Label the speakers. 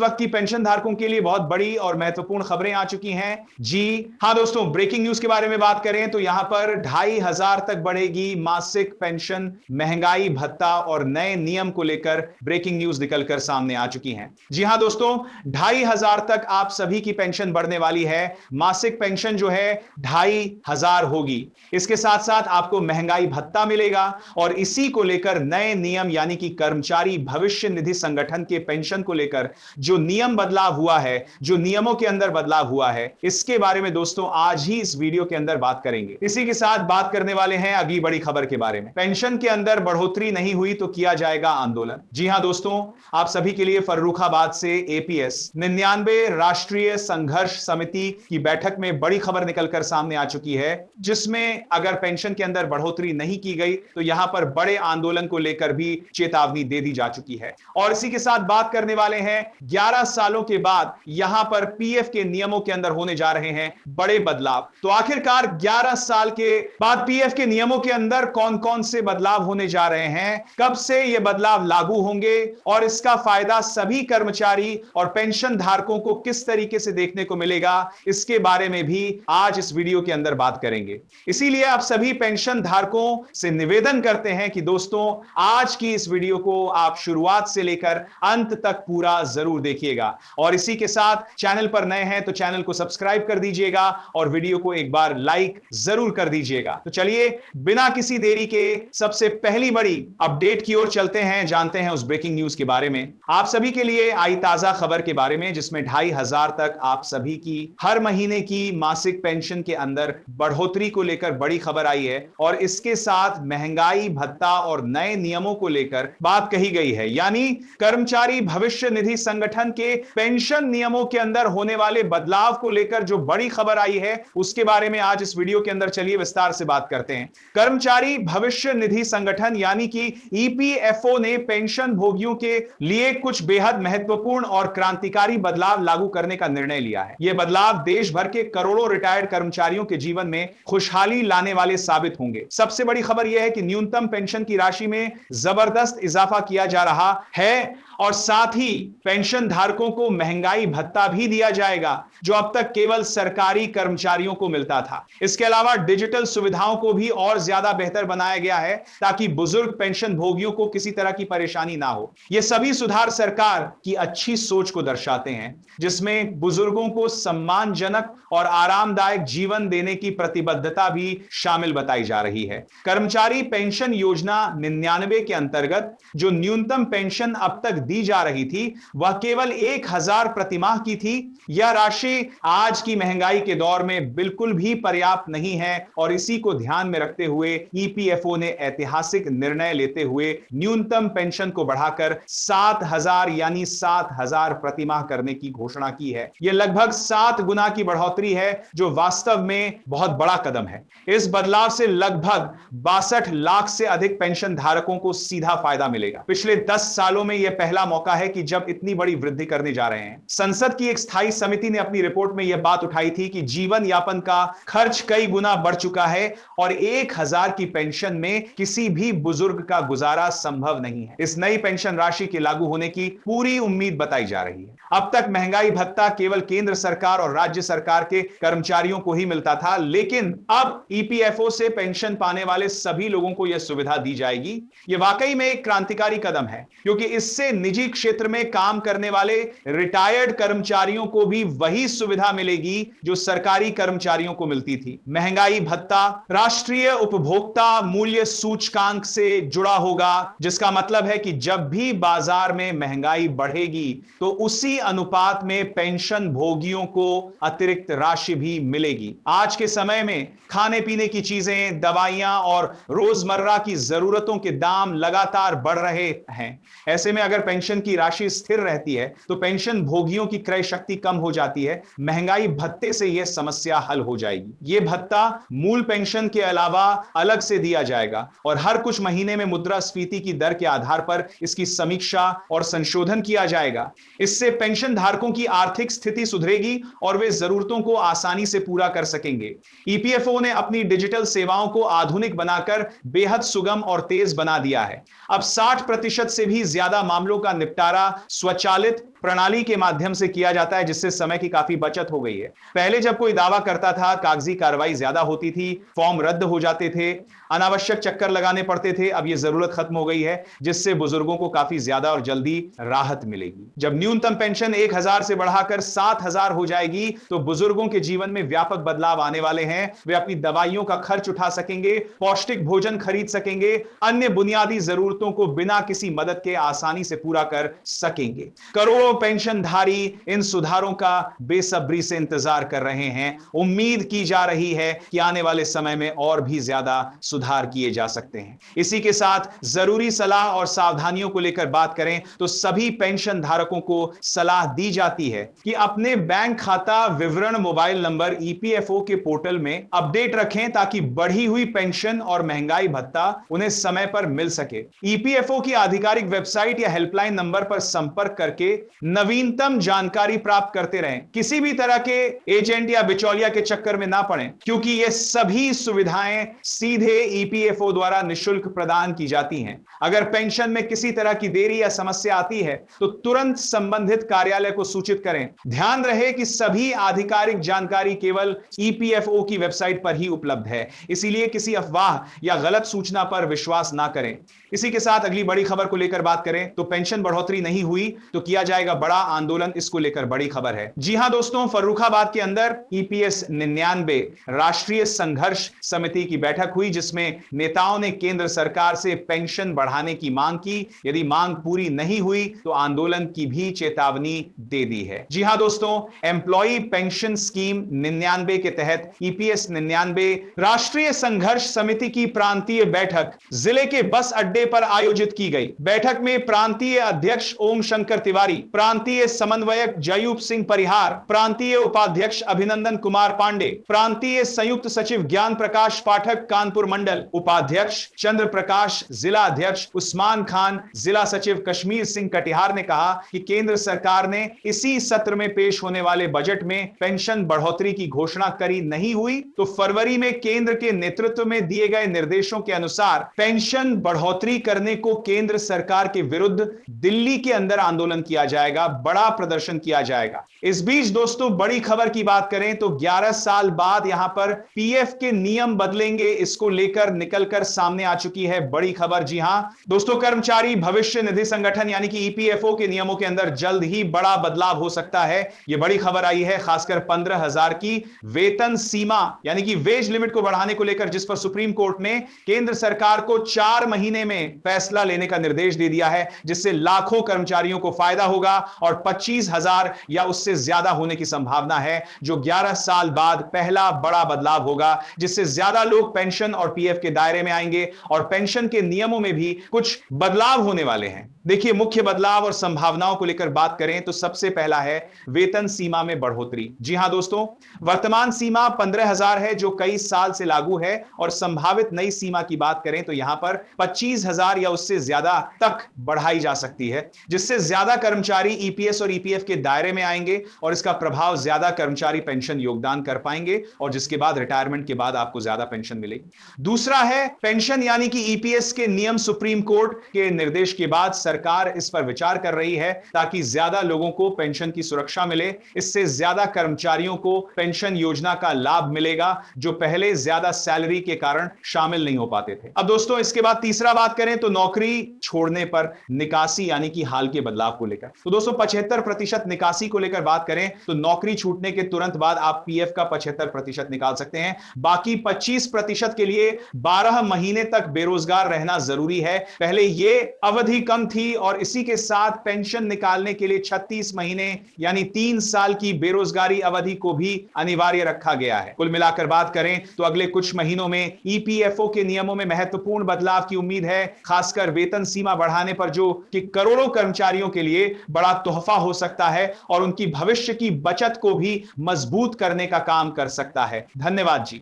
Speaker 1: वक्त की पेंशन धारकों के लिए बहुत बड़ी और महत्वपूर्ण खबरें आ चुकी हैं। जी हां दोस्तों, ब्रेकिंग न्यूज के बारे में बात करें तो यहां पर 2500 तक बढ़ेगी मासिक पेंशन, महंगाई भत्ता और नए नियम को लेकर ब्रेकिंग न्यूज निकलकर सामने आ चुकी हैं। जी हां दोस्तों, 2500 तक आप सभी की पेंशन बढ़ने वाली है। मासिक पेंशन जो है 2500 होगी। इसके साथ साथ आपको महंगाई भत्ता मिलेगा और इसी को लेकर नए नियम यानी कि कर्मचारी भविष्य निधि संगठन के पेंशन को लेकर जो नियम बदलाव हुआ है, जो नियमों के अंदर बदलाव हुआ है, इसके बारे में दोस्तों आज ही इस वीडियो के अंदर बात करेंगे। इसी के साथ बात करने वाले हैं अगली बड़ी खबर के बारे में। पेंशन के अंदर बढ़ोतरी नहीं हुई तो किया जाएगा आंदोलन। जी हां दोस्तों, आप सभी के लिए फर्रुखाबाद से एपीएस 99 राष्ट्रीय संघर्ष समिति की बैठक में बड़ी खबर निकलकर सामने आ चुकी है, जिसमें अगर पेंशन के अंदर बढ़ोतरी नहीं की गई तो यहां पर बड़े आंदोलन को लेकर भी चेतावनी दे दी जा चुकी है। और इसी के साथ बात करने वाले हैं 11 सालों के बाद यहां पर पीएफ के नियमों के अंदर होने जा रहे हैं बड़े बदलाव। तो आखिरकार 11 साल के बाद पीएफ के नियमों के अंदर कौन कौन से बदलाव होने जा रहे हैं, कब से ये बदलाव लागू होंगे और इसका फायदा सभी कर्मचारी और पेंशन धारकों को किस तरीके से देखने को मिलेगा, इसके बारे में भी आज इस वीडियो के अंदर बात करेंगे। इसीलिए आप सभी पेंशन धारकों से निवेदन करते हैं कि दोस्तों आज की इस वीडियो को आप शुरुआत से लेकर अंत तक पूरा जरूर देखिएगा। और इसी के साथ चैनल पर नए हैं तो चैनल को सब्सक्राइब कर दीजिएगा और वीडियो को एक बार लाइक जरूर कर दीजिएगा। तो चलिए बिना किसी देरी के सबसे पहली बड़ी अपडेट की ओर चलते हैं, जानते हैं उस ब्रेकिंग न्यूज के बारे में। आप सभी के लिए आई ताजा खबर के बारे में, जिसमें 2500 तक आप सभी की हर महीने की मासिक पेंशन के अंदर बढ़ोतरी को लेकर बड़ी खबर आई है और इसके साथ महंगाई भत्ता और नए नियमों को लेकर बात कही गई है। यानी कर्मचारी भविष्य निधि संगठन के पेंशन नियमों के अंदर होने वाले बदलाव को लेकर जो बड़ी खबर आई है उसके बारे में आज इस वीडियो के अंदर चलिए विस्तार से बात करते हैं। कर्मचारी भविष्य निधि संगठन यानी कि ईपीएफओ ने पेंशन भोगियों के लिए कुछ बेहद महत्वपूर्ण और क्रांतिकारी बदलाव लागू करने का निर्णय लिया है। यह बदलाव देश भर के करोड़ों रिटायर्ड कर्मचारियों के जीवन में खुशहाली लाने वाले साबित होंगे। सबसे बड़ी खबर यह है कि न्यूनतम पेंशन की राशि में जबरदस्त इजाफा किया जा रहा है और साथ ही पेंशन धारकों को महंगाई भत्ता भी दिया जाएगा, जो अब तक केवल सरकारी कर्मचारियों को मिलता था। इसके अलावा डिजिटल सुविधाओं को भी और ज्यादा बेहतर बनाया गया है ताकि बुजुर्ग पेंशन भोगियों को किसी तरह की परेशानी ना हो। ये सभी सुधार सरकार की अच्छी सोच को दर्शाते हैं, जिसमें बुजुर्गों को सम्मानजनक और आरामदायक जीवन देने की प्रतिबद्धता भी शामिल बताई जा रही है। कर्मचारी पेंशन योजना 99 के अंतर्गत जो न्यूनतम पेंशन अब तक दी जा रही थी वह केवल 1000 प्रतिमाह की थी। यह राशि आज की महंगाई के दौर में बिल्कुल भी पर्याप्त नहीं है और इसी को ध्यान में रखते हुए ईपीएफओ ने ऐतिहासिक निर्णय लेते हुए न्यूनतम पेंशन को बढ़ाकर 7000 यानी 7000 प्रतिमाह करने की घोषणा की है। यह लगभग 7 गुना की बढ़ोतरी है, जो वास्तव में बहुत बड़ा कदम है। इस बदलाव से लगभग 62 लाख से अधिक पेंशन धारकों को सीधा फायदा मिलेगा। पिछले 10 सालों में यह पहला मौका है कि जब इतनी बड़ी वृद्धि करने जा रहे हैं। संसद की एक स्थायी समिति ने अपनी रिपोर्ट में यह बात उठाई थी कि जीवन यापन का खर्च कई गुना बढ़ चुका है और 1000 की पेंशन में किसी भी बुजुर्ग का गुजारा संभव नहीं है। इस नई पेंशन राशि के लागू होने की पूरी उम्मीद बताई जा रही है। अब तक महंगाई भत्ता केवल केंद्र सरकार और राज्य सरकार के कर्मचारियों को ही मिलता था, लेकिन अब ईपीएफओ से पेंशन पाने वाले सभी लोगों को यह सुविधा दी जाएगी। यह वाकई में एक क्रांतिकारी कदम है, क्योंकि इससे निजी क्षेत्र में काम करने वाले रिटायर्ड कर्मचारियों को भी वही सुविधा मिलेगी जो सरकारी कर्मचारियों को मिलती थी। महंगाई भत्ता राष्ट्रीय उपभोक्ता मूल्य सूचकांक से जुड़ा होगा, जिसका मतलब है कि जब भी बाजार में महंगाई बढ़ेगी तो उसी अनुपात में पेंशन भोगियों को अतिरिक्त राशि भी मिलेगी। आज के समय में खाने पीने की चीजें, दवाइयां और रोजमर्रा की जरूरतों के दाम लगातार बढ़ रहे हैं। ऐसे में अगर पेंशन की राशि स्थिर रहती है तो पेंशन भोगियों की क्रय शक्ति कम हो जाती है। महंगाई भत्ते से यह समस्या हल हो जाएगी। यह भत्ता मूल पेंशन के अलावा अलग से दिया जाएगा और हर कुछ महीने में मुद्रास्फीति की दर के आधार पर इसकी समीक्षा और संशोधन किया जाएगा। इससे पेंशन धारकों की आर्थिक स्थिति सुधरेगी और वे जरूरतों को आसानी से पूरा कर सकेंगे। ईपीएफओ ने अपनी डिजिटल सेवाओं को आधुनिक बनाकर बेहद सुगम और तेज बना दिया है। अब 60% से भी ज्यादा मामलों का निपटारा स्वचालित प्रणाली के माध्यम से किया जाता है, जिससे समय की काफी बचत हो गई है। पहले जब कोई दावा करता था, कागजी कार्रवाई ज्यादा होती थी, फॉर्म रद्द हो जाते थे, अनावश्यक चक्कर लगाने पड़ते थे। अब यह जरूरत खत्म हो गई है, जिससे बुजुर्गों को काफी ज्यादा और जल्दी राहत मिलेगी। जब न्यूनतम पेंशन 1000 से बढ़ाकर 7000 हो जाएगी, तो बुजुर्गों के जीवन में व्यापक बदलाव आने वाले हैं। वे अपनी दवाइयों का खर्च उठा सकेंगे, पौष्टिक भोजन खरीद सकेंगे, अन्य बुनियादी जरूरतों को बिना किसी मदद के आसानी से पूरा कर सकेंगे। करोड़ों पेंशनधारी इन सुधारों का बेसब्री से इंतजार कर रहे हैं। उम्मीद की जा रही है कि आने वाले समय में और भी ज्यादा सुधार किए जा सकते हैं। इसी के साथ जरूरी सलाह और सावधानियों को लेकर बात करें तो सभी पेंशन धारकों को सलाह दी जाती है कि अपने बैंक खाता विवरण मोबाइल नंबर ईपीएफओ के पोर्टल में अपडेट रखें, ताकि बढ़ी हुई पेंशन और महंगाई भत्ता उन्हें समय पर मिल सके। ईपीएफओ की आधिकारिक वेबसाइट या हेल्पलाइन नंबर पर संपर्क करके नवीनतम जानकारी प्राप्त करते रहें। किसी भी तरह के एजेंट या बिचौलिया के चक्कर में ना पड़ें, क्योंकि ये सभी सुविधाएं सीधे ईपीएफओ द्वारा निशुल्क प्रदान की जाती हैं। अगर पेंशन में किसी तरह की देरी या समस्या आती है तो तुरंत संबंधित कार्यालय को सूचित करें। ध्यान रहे कि सभी आधिकारिक जानकारी केवल ईपीएफओ की वेबसाइट पर ही उपलब्ध है, इसीलिए किसी अफवाह या गलत सूचना पर विश्वास ना करें। इसी के साथ अगली बड़ी खबर को लेकर बात करें तो पेंशन बढ़ोतरी नहीं हुई तो किया जाएगा बड़ा आंदोलन, इसको लेकर बड़ी खबर है। जी हां दोस्तों, फर्रुखाबाद के अंदर ईपीएस 99 राष्ट्रीय संघर्ष समिति की बैठक हुई, जिसमें नेताओं ने केंद्र सरकार से पेंशन बढ़ाने की मांग की। यदि मांग पूरी नहीं हुई तो आंदोलन की भी चेतावनी दे दी है। जी हां दोस्तों, एम्प्लॉई पेंशन स्कीम 99 के तहत ईपीएस 99 राष्ट्रीय संघर्ष समिति की प्रांतीय बैठक जिले के बस अड्डे पर आयोजित की गई। बैठक में प्रांतीय अध्यक्ष ओम शंकर तिवारी, प्रांतीय समन्वयक जयूप सिंह परिहार, प्रांतीय उपाध्यक्ष अभिनंदन कुमार पांडे, प्रांतीय संयुक्त सचिव ज्ञान प्रकाश पाठक कानपुर मंडल, उपाध्यक्ष चंद्र प्रकाश, जिला अध्यक्ष उस्मान खान, जिला सचिव कश्मीर सिंह कटिहार ने कहा कि केंद्र सरकार ने इसी सत्र में पेश होने वाले बजट में पेंशन बढ़ोतरी की घोषणा करी नहीं हुई तो फरवरी में केंद्र के नेतृत्व में दिए गए निर्देशों के अनुसार पेंशन बढ़ोतरी करने को केंद्र सरकार के विरुद्ध दिल्ली के अंदर आंदोलन किया जाएगा, बड़ा प्रदर्शन किया जाएगा। इस बीच दोस्तों, बड़ी खबर की बात करें तो 11 साल बाद यहां पर पीएफ के नियम बदलेंगे, इसको लेकर निकलकर सामने आ चुकी है बड़ी खबर। जी हां दोस्तों, कर्मचारी भविष्य निधि संगठन यानी कि ईपीएफओ के नियमों के अंदर जल्द ही बड़ा बदलाव हो सकता है। यह बड़ी खबर आई है खासकर 15,000 की वेतन सीमा यानी कि वेज लिमिट को बढ़ाने को लेकर, जिस पर सुप्रीम कोर्ट ने केंद्र सरकार को 4 महीने में फैसला लेने का निर्देश दे दिया है, जिससे लाखों कर्मचारियों को फायदा होगा और 25,000 या उससे ज्यादा होने की संभावना है, जो 11 साल बाद पहला बड़ा बदलाव होगा, जिससे ज्यादा लोग पेंशन और पीएफ के दायरे में आएंगे और पेंशन के नियमों में भी कुछ बदलाव होने वाले हैं। देखिए, मुख्य बदलाव और संभावनाओं को लेकर बात करें तो सबसे पहला है वेतन सीमा में बढ़ोतरी। जी हां दोस्तों, वर्तमान सीमा 15,000 है जो कई साल से लागू है, और संभावित नई सीमा की बात करें तो यहां पर 25,000 या उससे ज्यादा तक बढ़ाई जा सकती है, जिससे ज्यादा कर्मचारी ईपीएस और ईपीएफ के दायरे में आएंगे और इसका प्रभाव ज्यादा कर्मचारी पेंशन योगदान कर पाएंगे, और जिसके बाद रिटायरमेंट के बाद आपको ज्यादा पेंशन मिलेगी। दूसरा है पेंशन यानी कि ईपीएस के नियम सुप्रीम कोर्ट के निर्देश के बाद सरकार इस पर विचार कर रही है, ताकि ज्यादा लोगों को पेंशन की सुरक्षा मिले। इससे ज्यादा कर्मचारियों को पेंशन योजना का लाभ मिलेगा, जो पहले ज्यादा सैलरी के कारण शामिल नहीं हो पाते थे। अब दोस्तों, इसके बाद तीसरा बात करें तो नौकरी छोड़ने पर निकासी यानी कि हाल के बदलाव को लेकर। तो दोस्तों, 75% निकासी को लेकर बात करें तो नौकरी छूटने के तुरंत बाद आप पीएफ का 75% निकाल सकते हैं। बाकी 25% के लिए 12 महीने तक बेरोजगार रहना जरूरी है। पहले यह अवधि कम थी और इसी के साथ पेंशन निकालने के लिए 36 महीने यानी 3 साल की बेरोजगारी अवधि को भी अनिवार्य रखा गया है। कुल मिलाकर बात करें तो अगले कुछ महीनों में ईपीएफओ के नियमों में महत्वपूर्ण बदलाव की उम्मीद है, खासकर वेतन सीमा बढ़ाने पर, जो कि करोड़ों कर्मचारियों के लिए बड़ा तोहफा हो सकता है और उनकी भविष्य की बचत को भी मजबूत करने का काम कर सकता है। धन्यवाद जी।